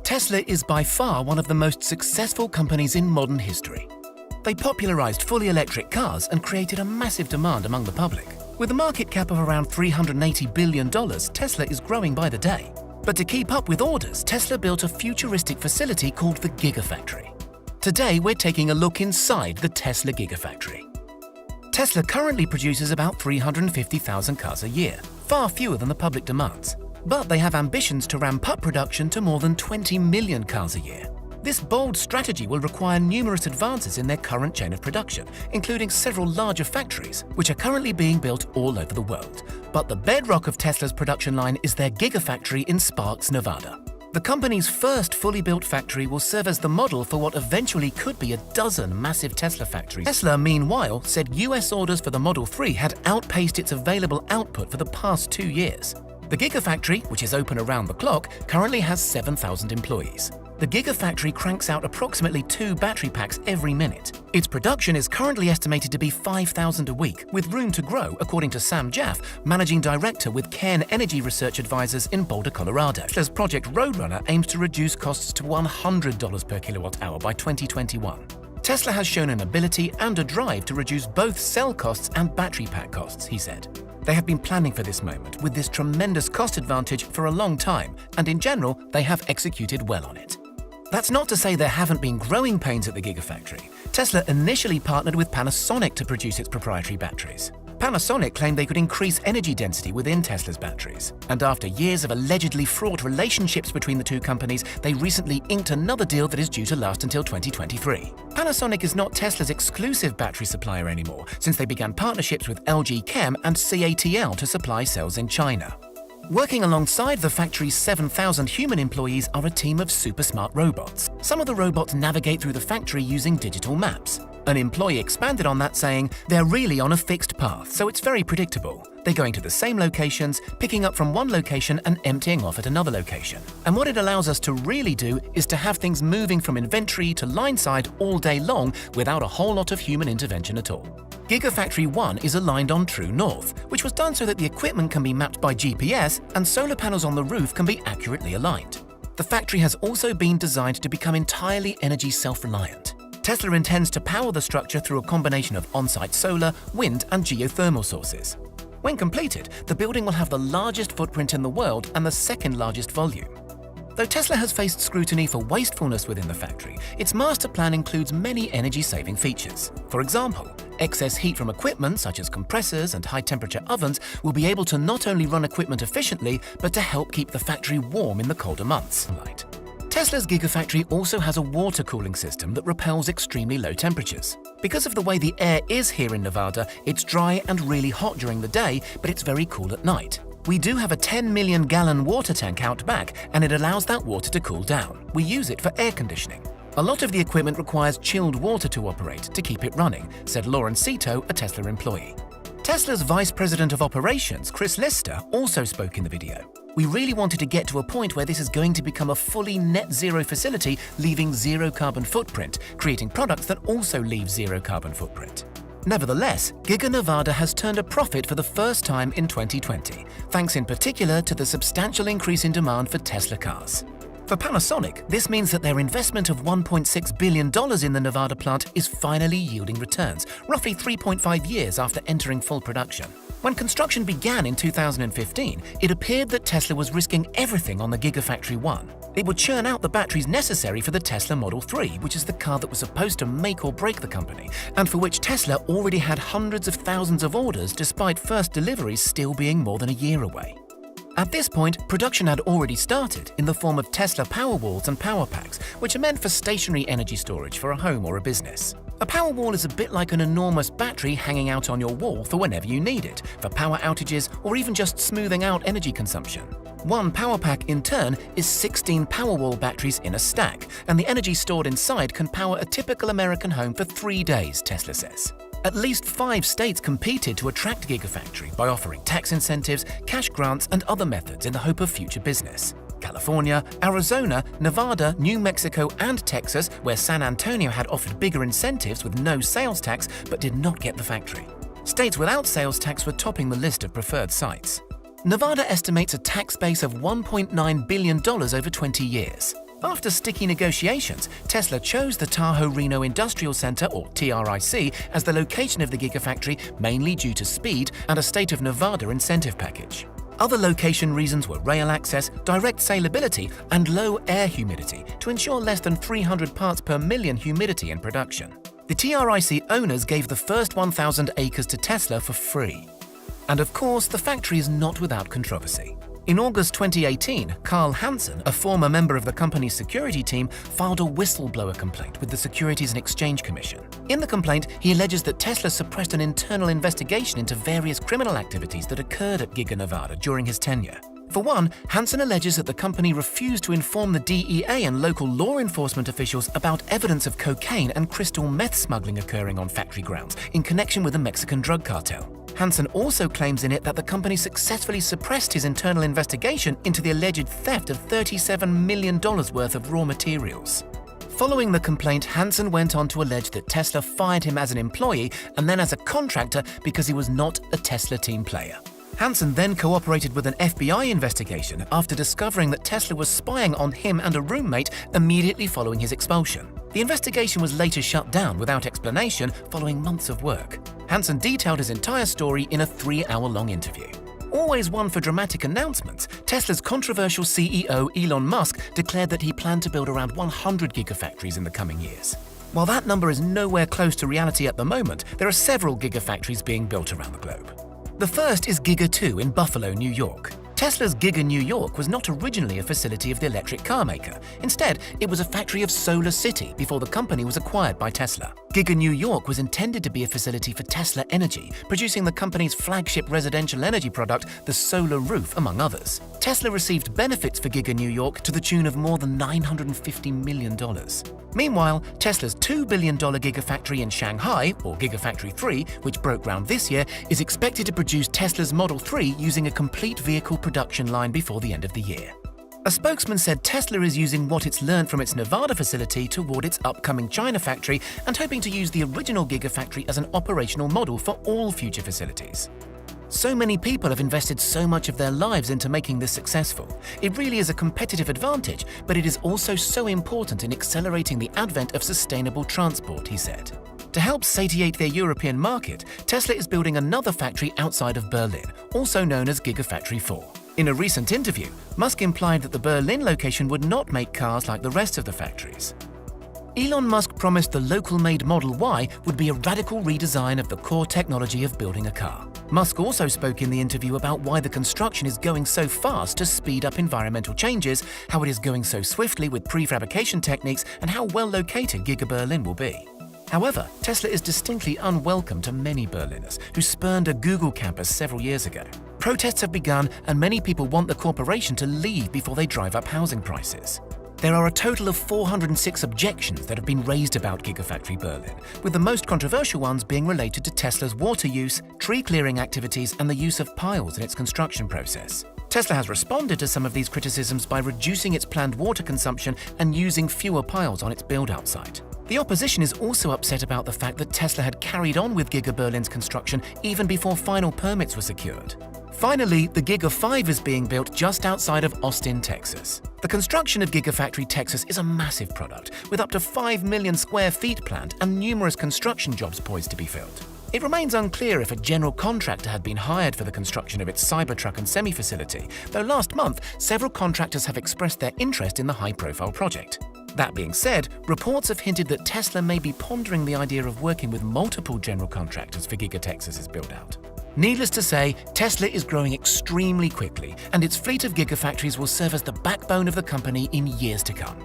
Tesla is by far one of the most successful companies in modern history. They popularized fully electric cars and created a massive demand among the public. With a market cap of around $380 billion, Tesla is growing by the day. But to keep up with orders, Tesla built a futuristic facility called the Gigafactory. Today, we're taking a look inside the Tesla Gigafactory. Tesla currently produces about 350,000 cars a year, far fewer than the public demands. But they have ambitions to ramp up production to more than 20 million cars a year. This bold strategy will require numerous advances in their current chain of production, including several larger factories, which are currently being built all over the world. But the bedrock of Tesla's production line is their Gigafactory in Sparks, Nevada. The company's first fully built factory will serve as the model for what eventually could be a dozen massive Tesla factories. Tesla, meanwhile, said US orders for the Model 3 had outpaced its available output for the past 2 years. The Gigafactory, which is open around the clock, currently has 7,000 employees. The Gigafactory cranks out approximately 2 battery packs every minute. Its production is currently estimated to be 5,000 a week, with room to grow, according to Sam Jaff, managing director with Cairn Energy Research Advisors in Boulder, Colorado. Tesla's Project Roadrunner aims to reduce costs to $100 per kilowatt-hour by 2021. Tesla has shown an ability and a drive to reduce both cell costs and battery pack costs, he said. They have been planning for this moment with this tremendous cost advantage for a long time, and in general, they have executed well on it. That's not to say there haven't been growing pains at the Gigafactory. Tesla initially partnered with Panasonic to produce its proprietary batteries. Panasonic claimed they could increase energy density within Tesla's batteries. And after years of allegedly fraught relationships between the two companies, they recently inked another deal that is due to last until 2023. Panasonic is not Tesla's exclusive battery supplier anymore, since they began partnerships with LG Chem and CATL to supply cells in China. Working alongside the factory's 7,000 human employees are a team of super smart robots. Some of the robots navigate through the factory using digital maps. An employee expanded on that, saying, "They're really on a fixed path, so it's very predictable. They're going to the same locations, picking up from one location and emptying off at another location. And what it allows us to really do is to have things moving from inventory to line side all day long without a whole lot of human intervention at all." Gigafactory 1 is aligned on True North, which was done so that the equipment can be mapped by GPS and solar panels on the roof can be accurately aligned. The factory has also been designed to become entirely energy self-reliant. Tesla intends to power the structure through a combination of on-site solar, wind, and geothermal sources. When completed, the building will have the largest footprint in the world and the second largest volume. Though Tesla has faced scrutiny for wastefulness within the factory, its master plan includes many energy-saving features. For example, excess heat from equipment such as compressors and high-temperature ovens will be able to not only run equipment efficiently, but to help keep the factory warm in the colder months. Tesla's Gigafactory also has a water cooling system that repels extremely low temperatures. Because of the way the air is here in Nevada, it's dry and really hot during the day, but it's very cool at night. We do have a 10 million gallon water tank out back, and it allows that water to cool down. We use it for air conditioning. A lot of the equipment requires chilled water to operate to keep it running, said Lauren Cito, a Tesla employee. Tesla's Vice President of Operations, Chris Lister, also spoke in the video. "We really wanted to get to a point where this is going to become a fully net zero facility, leaving zero carbon footprint, creating products that also leave zero carbon footprint." Nevertheless, Giga Nevada has turned a profit for the first time in 2020, thanks in particular to the substantial increase in demand for Tesla cars. For Panasonic, this means that their investment of $1.6 billion in the Nevada plant is finally yielding returns, roughly 3.5 years after entering full production. When construction began in 2015, it appeared that Tesla was risking everything on the Gigafactory 1. It would churn out the batteries necessary for the Tesla Model 3, which is the car that was supposed to make or break the company, and for which Tesla already had hundreds of thousands of orders despite first deliveries still being more than a year away. At this point, production had already started in the form of Tesla Powerwalls and Powerpacks, which are meant for stationary energy storage for a home or a business. A Powerwall is a bit like an enormous battery hanging out on your wall for whenever you need it, for power outages or even just smoothing out energy consumption. One Powerpack, in turn, is 16 Powerwall batteries in a stack, and the energy stored inside can power a typical American home for 3 days, Tesla says. At least 5 states competed to attract Gigafactory by offering tax incentives, cash grants, and other methods in the hope of future business. California, Arizona, Nevada, New Mexico, and Texas, where San Antonio had offered bigger incentives with no sales tax but did not get the factory. States without sales tax were topping the list of preferred sites. Nevada estimates a tax base of $1.9 billion over 20 years. After sticky negotiations, Tesla chose the Tahoe Reno Industrial Center, or TRIC, as the location of the Gigafactory, mainly due to speed and a state of Nevada incentive package. Other location reasons were rail access, direct salability, and low air humidity to ensure less than 300 parts per million humidity in production. The TRIC owners gave the first 1,000 acres to Tesla for free. And of course, the factory is not without controversy. In August 2018, Carl Hansen, a former member of the company's security team, filed a whistleblower complaint with the Securities and Exchange Commission. In the complaint, he alleges that Tesla suppressed an internal investigation into various criminal activities that occurred at Giga Nevada during his tenure. For one, Hansen alleges that the company refused to inform the DEA and local law enforcement officials about evidence of cocaine and crystal meth smuggling occurring on factory grounds in connection with the Mexican drug cartel. Hansen also claims in it that the company successfully suppressed his internal investigation into the alleged theft of $37 million worth of raw materials. Following the complaint, Hansen went on to allege that Tesla fired him as an employee and then as a contractor because he was not a Tesla team player. Hansen then cooperated with an FBI investigation after discovering that Tesla was spying on him and a roommate immediately following his expulsion. The investigation was later shut down without explanation following months of work. Hansen detailed his entire story in a 3-hour-long interview. Always one for dramatic announcements, Tesla's controversial CEO Elon Musk declared that he planned to build around 100 gigafactories in the coming years. While that number is nowhere close to reality at the moment, there are several gigafactories being built around the globe. The first is Giga 2 in Buffalo, New York. Tesla's Giga New York was not originally a facility of the electric car maker. Instead, it was a factory of Solar City before the company was acquired by Tesla. Giga New York was intended to be a facility for Tesla Energy, producing the company's flagship residential energy product, the Solar Roof, among others. Tesla received benefits for Giga New York to the tune of more than $950 million. Meanwhile, Tesla's $2 billion Gigafactory in Shanghai, or Gigafactory 3, which broke ground this year, is expected to produce Tesla's Model 3 using a complete vehicle production line before the end of the year. A spokesman said Tesla is using what it's learned from its Nevada facility toward its upcoming China factory and hoping to use the original Gigafactory as an operational model for all future facilities. So many people have invested so much of their lives into making this successful. It really is a competitive advantage, but it is also so important in accelerating the advent of sustainable transport, he said. To help satiate their European market, Tesla is building another factory outside of Berlin, also known as Gigafactory 4. In a recent interview, Musk implied that the Berlin location would not make cars like the rest of the factories. Elon Musk promised the local-made Model Y would be a radical redesign of the core technology of building a car. Musk also spoke in the interview about why the construction is going so fast to speed up environmental changes, how it is going so swiftly with prefabrication techniques, and how well located Giga Berlin will be. However, Tesla is distinctly unwelcome to many Berliners who spurned a Google campus several years ago. Protests have begun and many people want the corporation to leave before they drive up housing prices. There are a total of 406 objections that have been raised about Gigafactory Berlin, with the most controversial ones being related to Tesla's water use, tree clearing activities, and the use of piles in its construction process. Tesla has responded to some of these criticisms by reducing its planned water consumption and using fewer piles on its build-out site. The opposition is also upset about the fact that Tesla had carried on with Giga Berlin's construction even before final permits were secured. Finally, the Giga 5 is being built just outside of Austin, Texas. The construction of Gigafactory Texas is a massive product, with up to 5 million square feet planned and numerous construction jobs poised to be filled. It remains unclear if a general contractor had been hired for the construction of its Cybertruck and Semi facility, though last month, several contractors have expressed their interest in the high-profile project. That being said, reports have hinted that Tesla may be pondering the idea of working with multiple general contractors for Giga Texas's build-out. Needless to say, Tesla is growing extremely quickly, and its fleet of Gigafactories will serve as the backbone of the company in years to come.